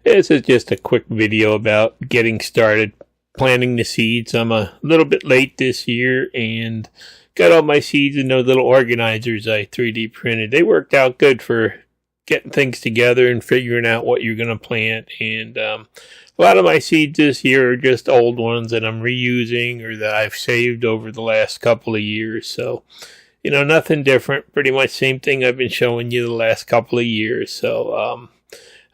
This is just a quick video about getting started planting the seeds. I'm a little bit late this year and got all my seeds in those little organizers I 3D printed. They worked out good for getting things together and figuring out what you're going to plant. And a lot of my seeds this year are just old ones that I'm reusing or that I've saved over the last couple of years. So, nothing different. Pretty much same thing I've been showing you the last couple of years. So,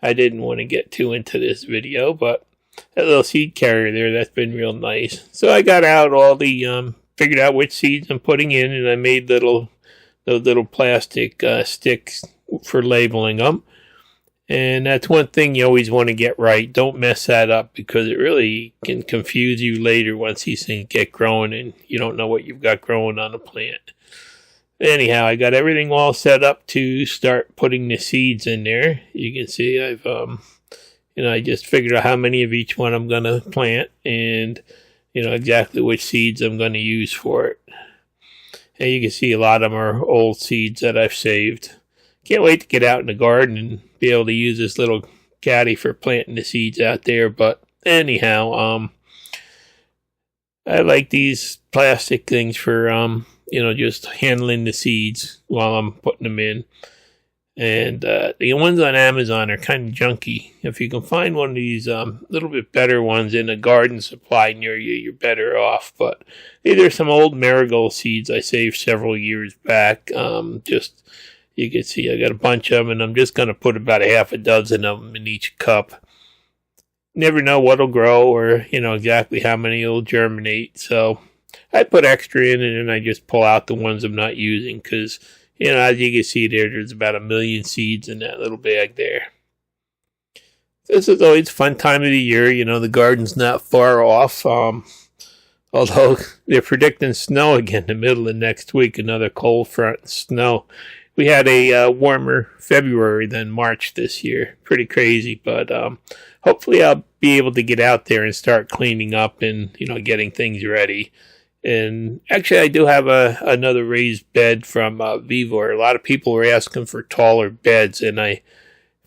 I didn't want to get too into this video, but that little seed carrier there, that's been real nice. So I got out all the, figured out which seeds I'm putting in, and I made those little plastic sticks for labeling them. And that's one thing you always want to get right. Don't mess that up because it really can confuse you later once these things get growing and you don't know what you've got growing on the plant. Anyhow, I got everything all set up to start putting the seeds in there. You can see I've, I just figured out how many of each one I'm going to plant and, exactly which seeds I'm going to use for it. And you can see a lot of them are old seeds that I've saved. Can't wait to get out in the garden and be able to use this little caddy for planting the seeds out there. But anyhow, I like these plastic things for, just handling the seeds while I'm putting them in. And the ones on Amazon are kind of junky. If you can find one of these little bit better ones in a garden supply near you, you're better off. But these are some old marigold seeds I saved several years back. You can see I got a bunch of them, and I'm just going to put about a half a dozen of them in each cup. Never know what'll grow or, exactly how many will germinate. So I put extra in and then I just pull out the ones I'm not using because, as you can see there's about 1 million seeds in that little bag there. This is always a fun time of the year. The garden's not far off. Although they're predicting snow again in the middle of next week, another cold front and snow. We had a warmer February than March this year. Pretty crazy, but hopefully I'll be able to get out there and start cleaning up and, getting things ready. And actually, I do have another raised bed from Vevor. A lot of people were asking for taller beds, and I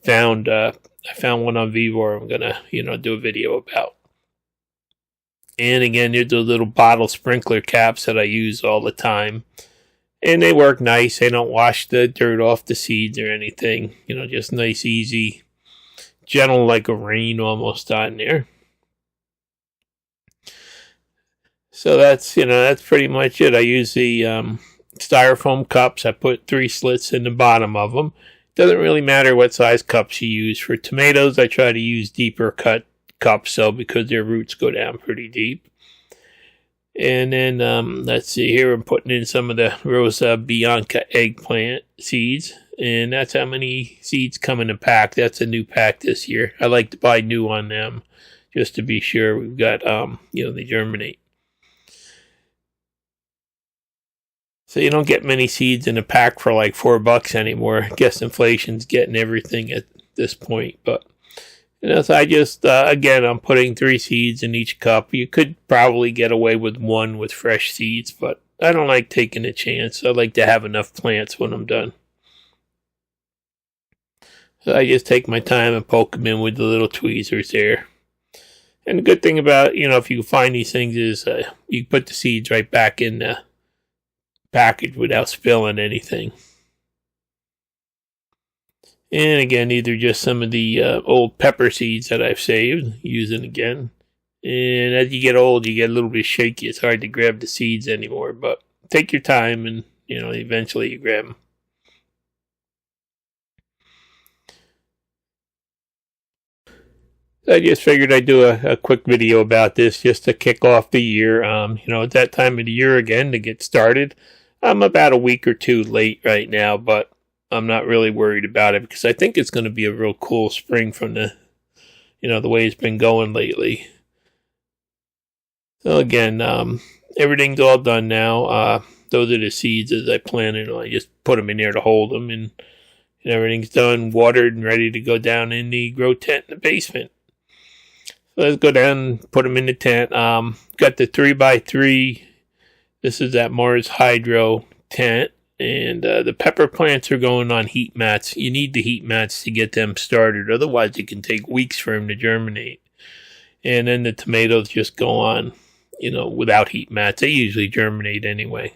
found one on Vevor I'm going to, do a video about. And again, there's those little bottle sprinkler caps that I use all the time. And they work nice. They don't wash the dirt off the seeds or anything. Just nice, easy, gentle like a rain almost on there. So that's pretty much it. I use the styrofoam cups. I put 3 slits in the bottom of them. Doesn't really matter what size cups you use. For tomatoes, I try to use deeper cut cups because their roots go down pretty deep. And then, let's see here, I'm putting in some of the Rosa Bianca eggplant seeds. And that's how many seeds come in a pack. That's a new pack this year. I like to buy new on them just to be sure we've got, they germinate. So you don't get many seeds in a pack for like $4 anymore. I guess inflation's getting everything at this point, but so I just, again, I'm putting 3 seeds in each cup. You could probably get away with 1 with fresh seeds, but I don't like taking a chance. I like to have enough plants when I'm done. So I just take my time and poke them in with the little tweezers there. And the good thing about, if you find these things is you can put the seeds right back in the package without spilling anything. And again, these are just some of the old pepper seeds that I've saved, using again. And as you get old, you get a little bit shaky. It's hard to grab the seeds anymore, but take your time and, eventually you grab them. I just figured I'd do a quick video about this just to kick off the year. It's that time of the year again to get started. I'm about a week or 2 late right now, but I'm not really worried about it because I think it's going to be a real cool spring from the way it's been going lately. So again, everything's all done now. Those are the seeds as I planted. I just put them in there to hold them, and everything's done, watered, and ready to go down in the grow tent in the basement. So let's go down and put them in the tent. Got the 3x3. This is that Mars Hydro tent. And the pepper plants are going on heat mats. You need the heat mats to get them started. Otherwise, it can take weeks for them to germinate. And then the tomatoes just go on, without heat mats. They usually germinate anyway.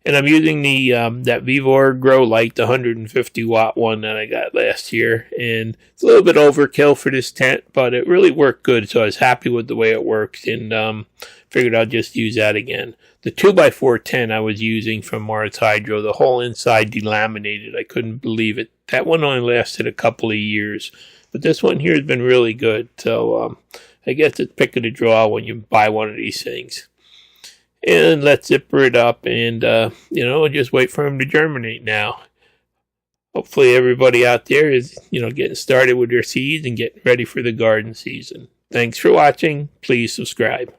And I'm using the that Vevor Grow Light, the 150 watt one that I got last year. And it's a little bit overkill for this tent, but it really worked good. So I was happy with the way it worked, and figured I'll just use that again. The 2x4 tent I was using from Mars Hydro, the whole inside delaminated. I couldn't believe it. That one only lasted a couple of years. But this one here has been really good. So I guess it's pick of the draw when you buy one of these things. And let's zipper it up and, just wait for them to germinate now. Hopefully everybody out there is, getting started with their seeds and getting ready for the garden season. Thanks for watching. Please subscribe.